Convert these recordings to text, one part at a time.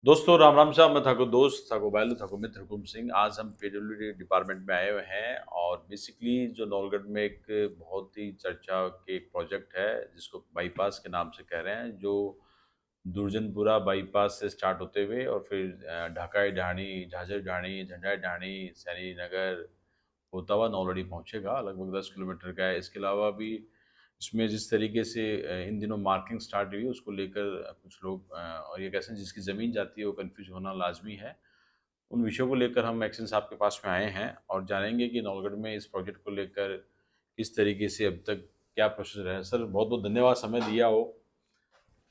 दोस्तों राम राम साहब, मैं थाको दोस्त थाको बैलू थाको मित्र हुकुम सिंह। आज हम पीडब्ल्यूडी डिपार्टमेंट में आए हुए हैं और बेसिकली जो नौलगढ़ में एक बहुत ही चर्चा के एक प्रोजेक्ट है जिसको बाईपास के नाम से कह रहे हैं, जो दुर्जनपुरा बाईपास से स्टार्ट होते हुए और फिर ढाकाई ढाणी, झाझर ढाणी, झंझाई ढाणी, सैनी नगर होता हुआ नौलड़ी पहुंचेगा। लगभग 10 किलोमीटर का है। इसके अलावा भी इसमें जिस तरीके से इन दिनों मार्किंग स्टार्ट हुई उसको लेकर कुछ लोग और ये कैसे जिसकी ज़मीन जाती है वो कंफ्यूज होना लाजमी है। उन विषयों को लेकर हम एक्शन साहब के पास में आए हैं और जानेंगे कि नौलगढ़ में इस प्रोजेक्ट को लेकर किस तरीके से अब तक क्या प्रोसेस रहा है। सर बहुत बहुत धन्यवाद समय दिया हो।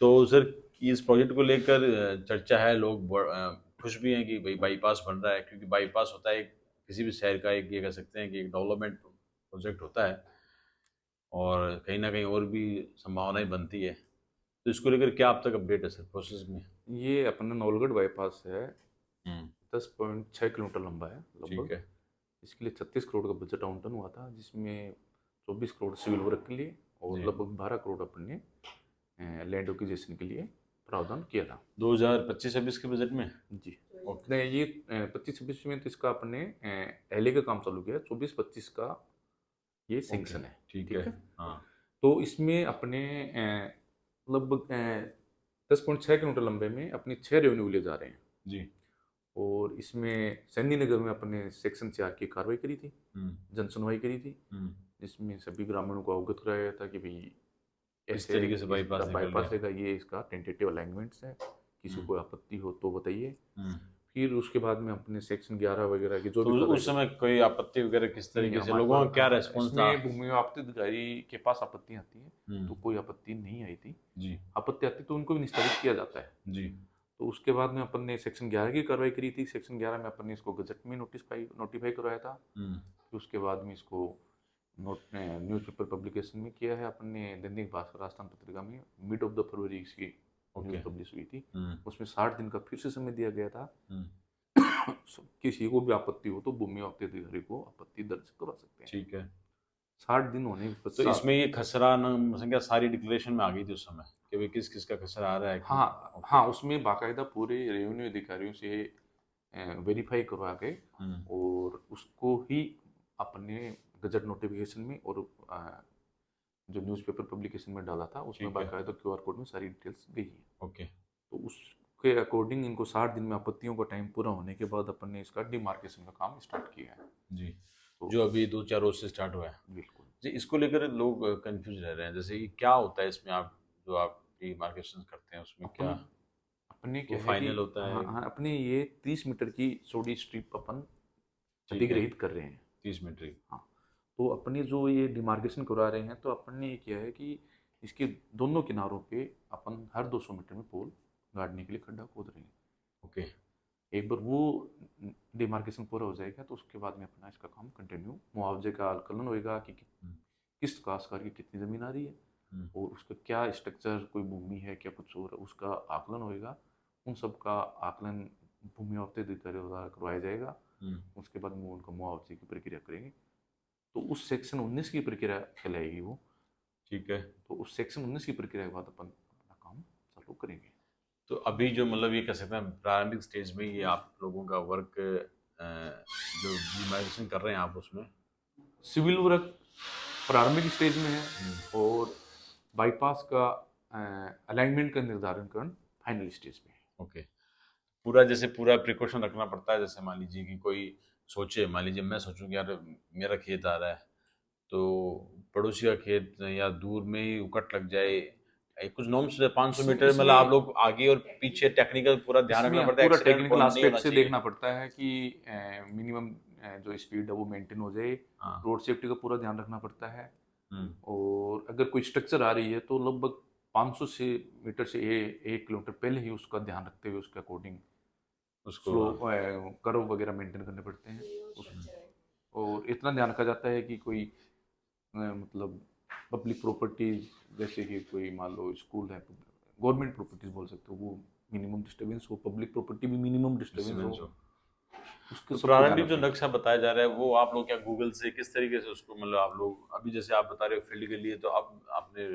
तो सर इस प्रोजेक्ट को लेकर चर्चा है, लोग खुश भी हैं कि भाई बाईपास बन रहा है, क्योंकि बाईपास होता है किसी भी शहर का एक, ये कह सकते हैं कि एक डेवलपमेंट प्रोजेक्ट होता है और कहीं ना कहीं और भी संभावनाएं बनती है। तो इसको लेकर क्या अब तक अपडेट है सर प्रोसेस में? ये अपना नौलगढ़ बाईपास है। हम्म। 10.6 किलोमीटर लंबा है ठीक लगभग। है। इसके लिए 36 करोड़ का बजट आवंटन हुआ था, जिसमें 24 करोड़ सिविल वर्क के लिए और जी। लगभग 12 करोड़ अपने लैंड एक्विजिशन के लिए प्रावधान किया था। 2025-26 के बजट में। जी। ओके। नहीं, ये 25-26 में तो इसका अपने एलए का काम चालू किया, 24-25 का ये ओके। सेंक्शन है। ठीक है। ठीक है। हाँ। तो इसमें अपने लगभग 10.6 किलोमीटर लंबे में अपनी 6 रेवेन्यू विलेज आ रहे हैं। जी। और इसमें सैनी नगर में अपने सेक्शन 4 की कार्रवाई करी थी, हम्म। जन सुनवाई करी थी, हम्म। जिसमें सभी ग्रामीणों को अवगत कराया गया था कि भाई इस ऐसे तरीके से बाईपास इसका निकल रहा बाईपास है। रहेगा, ये इसका टेंटेटिव अलाइनमेंट्स है, किसी हम्म। को आपत्ति हो तो बताइए। हम्म। फिर उसके बाद में अपने सेक्शन 11 वगैरह की जो तो भी कार्रवाई उस करी। समय कोई आपत्ति वगैरह किस नहीं, तरीके से हमारे लोगों पास का क्या रेस्पॉन्स था? इसमें भूमि आपत्ति अधिकारी के पास आपत्ति आती है, हम्म। तो कोई आपत्ति नहीं आई थी। जी। आपत्ति आती तो उनको भी निस्तारित किया जाता है। जी। तो उसके बाद में अपन ने सेक्शन 11 की कार्रवाई करी थी। सेक्शन 11 में अपन ने इसको गजट में नोटिफाई करवाया था। हम्म। फिर उसके बाद में इसको नोट न्यूज़पेपर पब्लिकेशन में किया है अपन ने। दैनिक भास्कर राजस्थान पत्रिका में मिड ऑफ द फरवरी इसकी ओके। न्यूज़ पब्लिश हुई थी। हम्म। उसमें 60 दिन का फिर से समय दिया गया था। हम्म। किसी को भी आपत्ति हो तो भूमि आपत्ति अधिकारी को आपत्ति दर्ज करवा सकते हैं। ठीक है। 60 दिन होने के तो पश्चात। इसमें ये खसरा न संख्या सारी डिक्लेरेशन में आ गई थी उस समय कि भाई किस किस का खसरा आ रहा है कि। हाँ ओके। हाँ, उसमें बाकायदा पूरे रेवेन्यू अधिकारियों से वेरीफाई करवा के हम्म। और उसको ही अपने गजट नोटिफिकेशन में और जो न्यूज़पेपर पब्लिकेशन में डाला था उसमें ठीक है। बाकायदा क्यूआर कोड में सारी डिटेल्स गई है। ओके। तो उसके अकॉर्डिंग इनको 60 दिन में आपत्तियों का टाइम पूरा होने के बाद अपन ने इसका डिमार्केशन का काम स्टार्ट किया है। जी। तो जो अभी 2-4 रोज से स्टार्ट हुआ है। बिल्कुल। जी, इसको लेकर लोग कंफ्यूज रह रहे हैं, जैसे कि क्या होता है इसमें, आप जो आप डिमार्केशन करते हैं उसमें अपन क्या अपने वो क्या है कि फाइनल होता हाँ है? हाँ, अपने ये 30 मीटर की चौड़ी स्ट्रिप अपन ठीक है। अधिग्रहित कर रहे हैं। 30 मीटर। हाँ। तो अपने जो ये डिमार्केशन करवा रहे हैं, तो अपन ने ये किया है कि इसके दोनों किनारों पे अपन हर 200 मीटर में पोल गाड़ने के लिए खड्डा खोद रहे हैं। ओके। एक बार वो डिमार्केशन पूरा हो जाएगा तो उसके बाद में अपना इसका काम कंटिन्यू, मुआवजे का आकलन होएगा कि हम्म। किस काश्तकार की कितनी ज़मीन आ रही है हम्म। और उसका क्या स्ट्रक्चर, कोई भूमि है क्या कुछ और, उसका आकलन होएगा। उन सब का आकलन भूमि मुआवजे अधिकारी द्वारा करवाया जाएगा। हम्म। उसके बाद वो उनका मुआवजे की प्रक्रिया करेंगे। तो उस सेक्शन 19 की प्रक्रिया कहलाएगी वो। ठीक है। तो उस सेक्शन 19 की प्रक्रिया के बाद अपन अपना काम चालू करेंगे। तो अभी जो मतलब ये कह सकते हैं प्रारंभिक स्टेज में ये आप लोगों का वर्क जो डिमार्केशन कर रहे हैं आप उसमें। सिविल वर्क प्रारंभिक स्टेज में है हम्म। और बाईपास का अलाइनमेंट का निर्धारण फाइनल स्टेज में है। ओके। पूरा जैसे पूरा प्रिकॉशन रखना पड़ता है, जैसे मान लीजिए कि कोई सोचे, मान लीजिए मैं सोचूं कि यार मेरा खेत आ रहा है तो पड़ोसी का खेत या दूर में ही उकट लग जाए, कुछ नॉर्म्स 500 मीटर, मतलब आप इसमें लोग आगे और पीछे टेक्निकल पूरा ध्यान रखना इसमें पड़ता है, पूरा एक्सीडेंट टेक्निकल पॉइंट नहीं एस्पेक्ट होना से चाहिए। देखना पड़ता है कि मिनिमम जो स्पीड है वो मेंटेन हो जाए। हाँ। रोड सेफ्टी का पूरा ध्यान रखना पड़ता है। हम्म। और अगर कोई स्ट्रक्चर आ रही है तो लगभग 500 से मीटर से 1 किलोमीटर पहले ही उसका ध्यान रखते हुए उसके अकॉर्डिंग उसको स्लो हाँ। कर्व वगैरह मेंटेन करने पड़ते हैं उस। और इतना ध्यान रखा जाता है कि कोई मतलब पब्लिक प्रॉपर्टीज, जैसे कि कोई मान लो स्कूल है, गवर्नमेंट प्रॉपर्टीज बोल सकते हो, वो मिनिमम डिस्टर्बेंस हो, पब्लिक प्रॉपर्टी भी मिनिमम डिस्टर्बेंस हो, डिस्टर्बेंस हो। उसके तो सबको ध्यान प्रारंभिक जो रखना नक्शा पड़ता बताया जा रहा है वो आप लोग क्या गूगल से किस तरीके से उसको, मतलब आप लोग अभी जैसे आप बता रहे हो फील्ड के लिए, तो अब आपने है।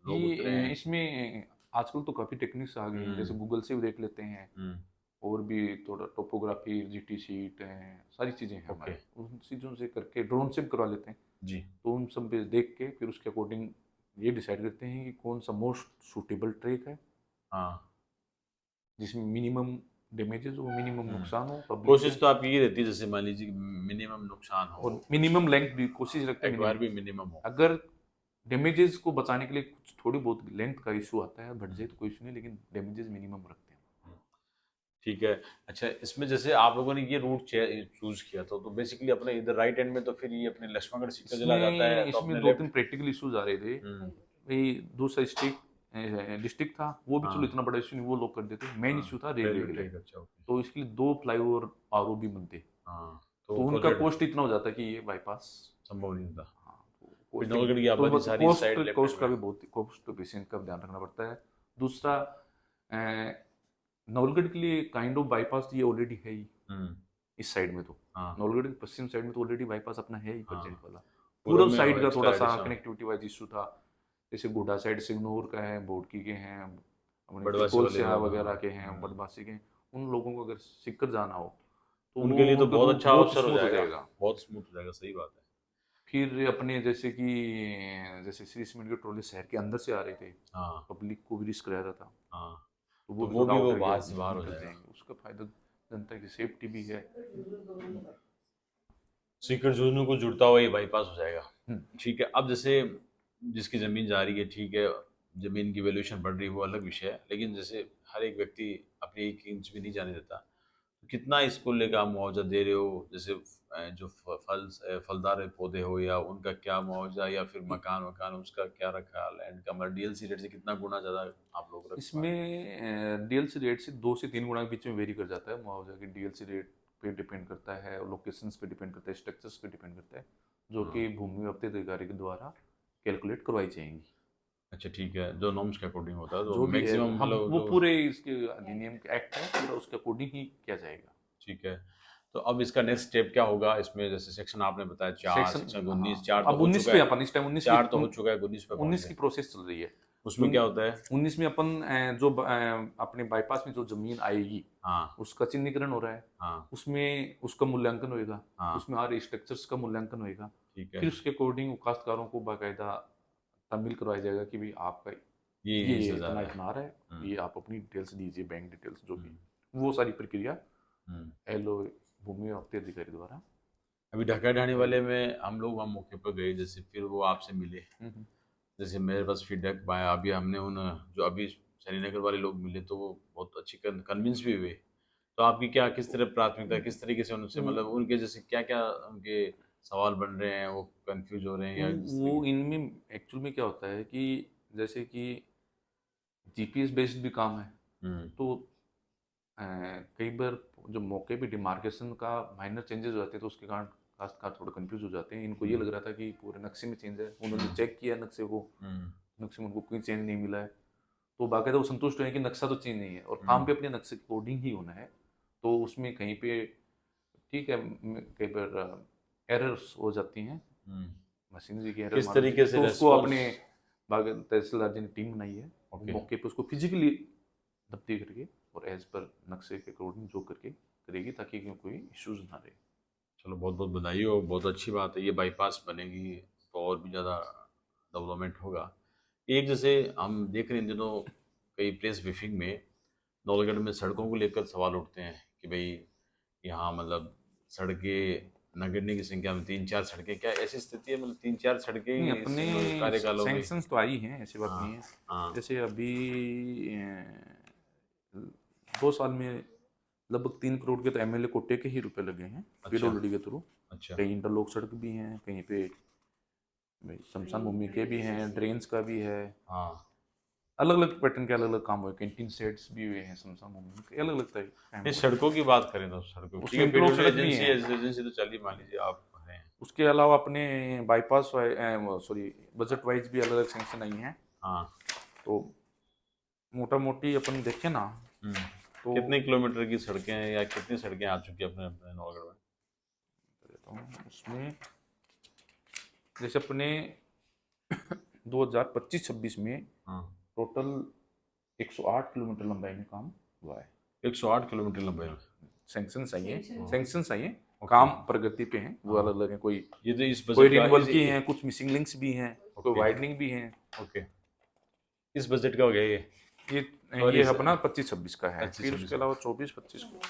लोग उतरे हैं? इसमें आजकल तो काफ़ी टेक्निक्स आ गई हैं, जैसे हम्म। गूगल से भी देख लेते हैं। हम्म। और भी थोड़ा टोपोग्राफी, जीटी शीट है, सारी चीज़ें हैं ओके। हमारे, उन चीज़ों से करके ड्रोन से भी करवा लेते हैं। जी। तो उन सब पे देख के फिर उसके अकॉर्डिंग ये डिसाइड करते हैं कि कौन सा मोस्ट सूटेबल ट्रैक है, हाँ। जिसमें मिनिमम डैमेजेस हो, मिनिमम हुँ। नुकसान हो पब्लिक कोशिश को, तो आपकी ये रहती है जैसे मान लीजिए कि मिनिमम नुकसान हो, और मिनिमम लेंथ भी कोशिश रखते हैं एक्वायर मिनिमम। भी मिनिमम हो। अगर डैमेजेस को बचाने के लिए कुछ थोड़ी बहुत लेंथ का इशू आता है, बढ़ हुँ, जाए तो कोई इशू नहीं, लेकिन डैमेजेस मिनिमम रखते हैं। हुँ। ठीक है। अच्छा, इसमें जैसे आप लोगों ने ये रूट चूज़ किया था, तो बेसिकली अपने इधर राइट हैंड में तो फिर ये अपने लक्ष्मणगढ़ सीकर चला जाता है, इसमें तो इसमें अपने दो लेफ्ट। तीन प्रैक्टिकल इश्यूज आ रहे थे। हुँ। भाई दूसरा डिस्ट्रिक्ट था, वो भी चलो हाँ, इतना बड़ा इशू नहीं, वो लोग कर देते। मेन हाँ। इशू था रेलवे रेलवे के लिए। ट्रैक, अच्छा, ओके। तो इसके लिए 2 फ्लाईओवर आरओबी बनते, हाँ, तो तो उनका प्रोजेक्ट कॉस्ट इतना हो जाता कि ये बाईपास, संभव नहीं था। हाँ, फिर कॉस्ट नवलगढ़ की तो आबादी सारी इस cost side left hand cost में का है। भी बहुत कॉस्ट एफिशिएंट का भी ध्यान रखना पड़ता है। दूसरा नवलगढ़ के लिए काइंड ऑफ बाईपास ये ऑलरेडी है ही, हुँ। इस साइड में तो। हाँ, नवलगढ़ के पश्चिम साइड में तो ऑलरेडी बाईपास अपना है ही, हाँ। परजेंट वाला। पूर्व पूर्व में साइड का थोड़ा एक्स्ट्रा सा एडिशन कनेक्टिविटी वाइज इशू था, जैसे गोड्डा साइड सिग्नूर का है, बोडकी के हैं, अपने बड़वासी तिकोल वाले स्याह लोग, वगैरह हाँ। के हैं, हुँ। बड़बासी के हैं। उन लोगों को अगर सीकर जाना हो तो वो उनके लिए तो उनका बहुत रूट अच्छा बहुत अवसर हो स्मूथ हो जाएगा, जाएगा। बहुत स्मूथ हो जाएगा, सही बात है। फिर अपने जैसे श्री सीमेंट के ट्रॉली शहर के अंदर से आ रहे थे, हाँ, पब्लिक को भी रिस्क रहता था, हाँ। तो तो वो भी वो थोड़ा भी वो आउटर बाहर एरिया से बाहर हो निकल जाएगा। जाएंगे, उसका फायदा जनता की सेफ्टी भी है। सीकर जुगनू को जुड़ता हुआ ये बाईपास हो जाएगा। हम्म, ठीक है, अब जैसे जिसकी ज़मीन जा रही है, ठीक है, ज़मीन की वैल्यूएशन बढ़ रही है, वो अलग विषय है। लेकिन जैसे हर एक व्यक्ति अपनी 1 इंच भी नहीं जाने देता। तो कितना इसको लेकर आप मुआवज़ा दे रहे हो? जैसे जो फलदार पौधे हो या उनका क्या मुआवज़ा, या फिर मकान-वकान उसका क्या रखा है? लैंड का मतलब डीएलसी रेट से कितना गुना ज़्यादा आप लोग रख पा रहे इसमें डीएलसी रेट से 2 से 3 गुना के बीच में वेरी कर जाता है मुआवजा की। डीएलसी रेट पे डिपेंड करता है, और लोकेशंस पे डिपेंड करता है, स्ट्रक्चर्स पे डिपेंड करता है, जो हैं? हाँ। कि भूमि वित्त अधिकारी के द्वारा कैलकुलेट करवाई जाएंगी। अच्छा, ठीक है, जो नॉर्म्स के अकॉर्डिंग होता है, तो जो भी है, मैक्सिमम हम मतलब वो जो। पूरे इसके अधिनियम के एक्ट है, पूरा उसके अकॉर्डिंग ही किया जाएगा। ठीक है। तो अब इसका नेक्स्ट स्टेप क्या होगा? इसमें जैसे सेक्शन आपने बताया 4, सेक्शन सेक्शन, हाँ, 19, 4 तो अब हो 19 चुका पे है। अपन इस टाइम 4 तो हो चुका है, 19 पे पहुँच 19 गए। की प्रोसेस चल रही है। उसमें क्या होता है? 19 में अपन अपने बाईपास में जो जमीन आएगी हाँ, उसका चिन्हीकरण हो रहा है, हाँ, उसमें उसका मूल्यांकन होएगा, हाँ, उसमें आ रहे स्ट्रक्चर्स का मूल्यांकन होएगा। ठीक है। फिर उसके अकॉर्डिंग काश्तकारों को बाकायदा तामील करवाया जाएगा कि भाई आपका ये ये से इतना ज़्यादा है। इतना आ रहा है, हुँ, ये आप अपनी डिटेल्स दीजिए, बैंक डिटेल्स जो भी, हुँ, वो सारी प्रक्रिया हुँ। एलओ भूमि वित्त अधिकारी द्वारा। अभी ढाका-ढाणी वाले में हम लोग वहाँ मौके पर गए, जैसे फिर वो आपसे मिले। हम्म, जैसे मेरे पास फीडबैक आया, अभी हमने उन जो अभी श्रीनगर वाले लोग मिले, तो वो बहुत अच्छी कन्विंस भी हुए। तो आपकी क्या किस तरह प्राथमिकता, किस तरीके से उनसे मतलब उनके जैसे क्या-क्या उनके सवाल बन रहे हैं, वो कन्फ्यूज़ हो रहे हैं या जिस वो तरीके। इनमें एक्चुअल में क्या होता है कि जैसे कि जीपीएस बेस्ड भी काम है, हुँ, तो कई बार जो मौके पे डिमार्केशन का माइनर चेंजेस हो जाते हैं, तो उसके कारण काश्तकार थोड़ा कंफ्यूज हो जाते हैं। इनको ये हुँ, लग रहा था कि पूरे नक्शे में चेंज है, उन्होंने हुँ, चेक किया नक्शे को, हुँ, नक्शे में उनको कोई चेंज नहीं मिला है, तो बाकायदा वो संतुष्ट हुए कि नक्शा तो चेंज नहीं है और काम हुँ, पे अपने नक्शे के अकॉर्डिंग ही होना है। तो उसमें कहीं पे ठीक है, कई बार एरर्स हो जाती हैं, हुँ। मशीनरी की एरर किस मान तरीके लीजिए, से तो उसको रिस्पॉन्स। अपने बाग तहसीलदार जी ने टीम बनाई है, वो ओके, मौके पे उसको फिजिकली दफ्ती करके और एज पर नक्शे के अकॉर्डिंग जो करके करेगी, ताकि कोई इश्यूज ना रहे। चलो बहुत-बहुत बधाई हो, बहुत अच्छी बात है, ये बाईपास बनेगी तो और भी ज़्यादा डेवलपमेंट होगा। एक जैसे हम देख रहे हैं इन दिनों कई प्रेस ब्रीफिंग में नौलगढ़ में सड़कों को लेकर सवाल उठते हैं कि भई यहाँ मतलब सड़कें नगण्य की संख्या में 3-4 सड़कें, क्या ऐसी स्थिति है मतलब 3-4 सड़कें नहीं, ही इस अपने कार्यकालों में। सैंक्शंस तो आई हैं, ऐसी बात हाँ, नहीं है। हाँ, जैसे अभी 2 साल में लगभग 3 करोड़ के तो एमएलए कोटे के ही रुपए लगे हैं अच्छा, पीडब्ल्यूडी के थ्रू। अच्छा, कहीं इंटरलॉक सड़क भी हैं, कहीं पे भाई शमशान भूमि के भी हैं, ड्रेन्स का भी है, हाँ। अलग अलग पैटर्न के अलग अलग काम हुए, कैंटीन सेट्स भी हुए हैं शमशान भूमि के, अलग अलग तरह के काम नहीं, हुए हैं। सड़कों की बात करें तो सड़कों, ठीक उसमें है, इंटरलॉक पीडब्ल्यूडी सड़क भी एजेंसी है। एजेंसी तो चलिए मान लीजिए आप हैं। उसके अलावा अपने बाईपास सॉरी बजट वाइज भी अलग अलग सैंक्शन आई हैं। हाँ। तो मोटा मोटी अपन देखें ना, हुँ। तो कितने किलोमीटर की सड़कें हैं या कितनी सड़कें आ चुकी हैं अपने अपने नौगढ़ में? देता हूँ उसमें, जैसे अपने 2025-26 में हाँ, टोटल 108 किलोमीटर लंबाई में काम हुआ है। 108 किलोमीटर लंबाई है। सैंक्शंस आई हैं, Sanctions. सैंक्शंस आई हैं, ओके। काम प्रगति पे हैं, वो हाँ। अलग अलग हैं, कोई ये तो इस कोई बजट का रिन्यूअल की हैं, कुछ मिसिंग लिंक्स भी हैं, कोई ओके। वाइडनिंग भी हैं। ओके, इस बजट का हो गया ये। और ये इस- अपना 25-26 का है, 25-26 फिर उसके अलावा 24-25 को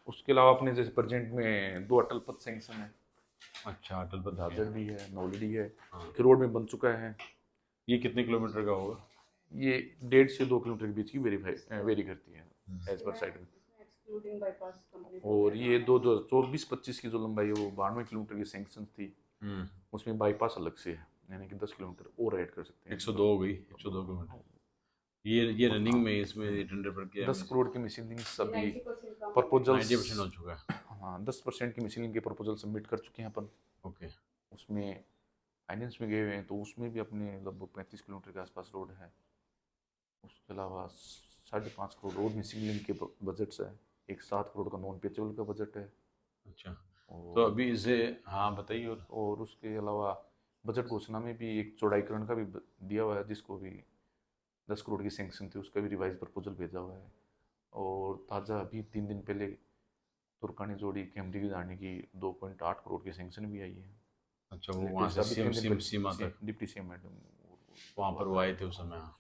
उसके अलावा अपने जैसे प्रेजेंट में 2 अटल पथ सैंक्शन है, अच्छा, अटल पथ दादर भी है, नौलड़ी है, हाँ। एक रोड में बन चुका है। ये कितने किलोमीटर का होगा? ये 1.5 से 2 किलोमीटर के बीच की वेरी करती है एज पर साइड में। Excluding bypass complete. और ये 24-25 की जो लंबाई है वो 92 किलोमीटर की सैंक्शन थी, उसमें बाईपास अलग से है, यानी कि 10 किलोमीटर और ऐड कर सकते हैं। 102 हो गई, 102 किलोमीटर। ये रनिंग में इसमें टेंडर पर किया 10 करोड़ की मिसिंग लिंक सभी 90% complete. प्रपोजल्स 90% हो चुका है। हाँ 10% की मिसिंग लिंक के प्रपोजल सबमिट कर चुके हैं अपन। ओके, उसमें फाइनेंस में गए हुए हैं, तो उसमें भी अपने लगभग 35 किलोमीटर के आसपास रोड है। उसके अलावा 5.5 करोड़ रोड मिसिंग लिंक के बजट्स है, एक 7 करोड़ का नॉन पेचेबल का बजट है। अच्छा, और तो अभी इसे हाँ बताइए। और उसके अलावा बजट घोषणा में भी एक चौड़ाईकरण का भी दिया हुआ है, जिसको भी 10 करोड़ की सैंक्शन थी, उसका भी रिवाइज प्रपोजल भेजा हुआ है। और ताज़ा अभी 3 दिन पहले तुर्कानी जोड़ी कैमरी की जाने की 2.8 करोड़ की सैंक्शन भी आई है। अच्छा, वो वहाँ से सीमा तक डिप्टी सीएम मैडम वहाँ पर वो आए थे उस समय। हाँ,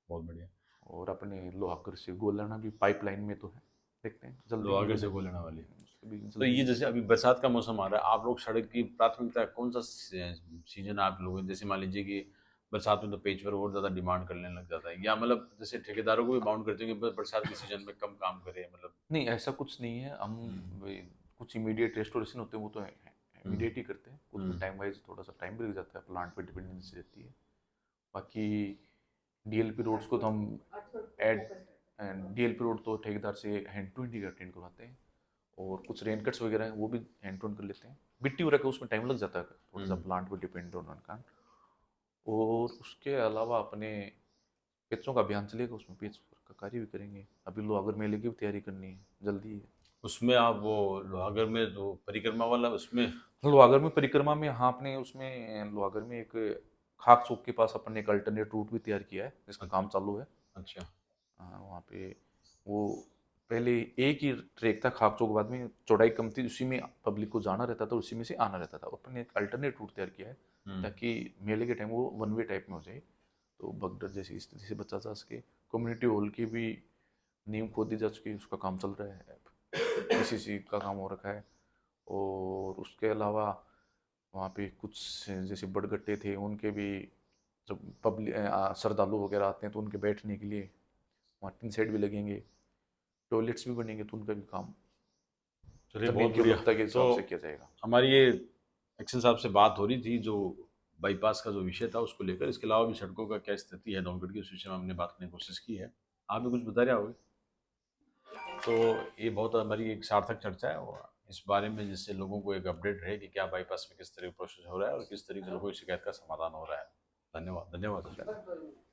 बहुत बढ़िया। और अपने लोहागर से गोलाना भी पाइपलाइन में तो है, देखते हैं जल्दी। लोहागर से गोलेना वाली। उसके भी तो जल्दी। ये जैसे अभी बरसात का मौसम आ रहा है, आप लोग सड़क की प्राथमिकता कौन सा सीजन आप लोग, जैसे मान लीजिए कि बरसात में तो पेच पर और ज़्यादा डिमांड करने लग जाता है, या मतलब जैसे ठेकेदारों को भी बाउंड करते हैं कि बरसात के सीजन में कम काम करें, मतलब? नहीं, ऐसा कुछ नहीं है। हम कुछ इमीडिएट रेस्टोरेशन होते हैं वो तो इमीडिएट ही करते हैं, कुछ में टाइम वाइज थोड़ा सा टाइम भी लग जाता है, प्लांट पे डिपेंडेंसी रहती है। बाकी डीएलपी रोड्स को तो हम डीएलपी रोड तो ठेकेदार से हैंड टू हैंड ही अटेंड करवाते हैं, और कुछ रेन कट्स वगैरह हैं वो भी हैंड टू हैंड कर लेते हैं। मिट्टी वगैरह का उसमें टाइम लग जाता है, थोड़ा सा प्लांट पे डिपेंड ऑन का। और उसके अलावा अपने पेचों का अभियान चलेगा, उसमें पेच का कार्य भी करेंगे। अभी लोहागर मेले की भी तैयारी करनी है, जल्दी है। उसमें आप वो लोहागर में जो परिक्रमा वाला उसमें लोहागर में परिक्रमा में, हाँ अपने उसमें लोहागर में एक खाक चौक के पास अपन ने एक अल्टरनेट रूट भी तैयार किया है, जिसका काम चालू है। अच्छा, हाँ, वहाँ पे वो पहले एक ही ट्रैक था खाक चौक, बाद में चौड़ाई कम थी, उसी में पब्लिक को जाना रहता था, उसी में से आना रहता था। अपन ने एक अल्टरनेट रूट तैयार किया है ताकि मेले के टाइम वो वन वे टाइप में हो जाए, तो भगदड़ जैसी स्थिति से बचा जा सके। कम्युनिटी हॉल की भी नींव खोदी जा चुकी है, उसका काम चल रहा है, पीसीसी का काम हो रखा है। और उसके अलावा वहाँ पे कुछ जैसे बड़गट्टे थे, उनके भी जब पब्लिक श्रद्धालु वगैरह आते हैं तो उनके बैठने के लिए वहाँ टीन सेट भी लगेंगे, टॉयलेट्स भी बनेंगे, तो उनका भी काम चलिए जमीन बहुत की बढ़िया। उपलब्धता के हिसाब तो से किया जाएगा। हमारी ये एक्शन साहब से बात हो रही थी जो बाईपास का जो विषय था उसको लेकर, इसके अलावा भी सड़कों का क्या स्थिति है डोंगरगढ़ की, उस विषय में हमने बात करने की कोशिश की है। आप भी कुछ बता रहे होगे, तो ये बहुत हमारी एक सार्थक चर्चा है, और इस बारे में जिससे लोगों को एक अपडेट रहे कि क्या बाईपास में किस तरह का प्रोसेस हो रहा है और किस तरह से लोगों की शिकायत का समाधान हो रहा है। धन्यवाद, धन्यवाद।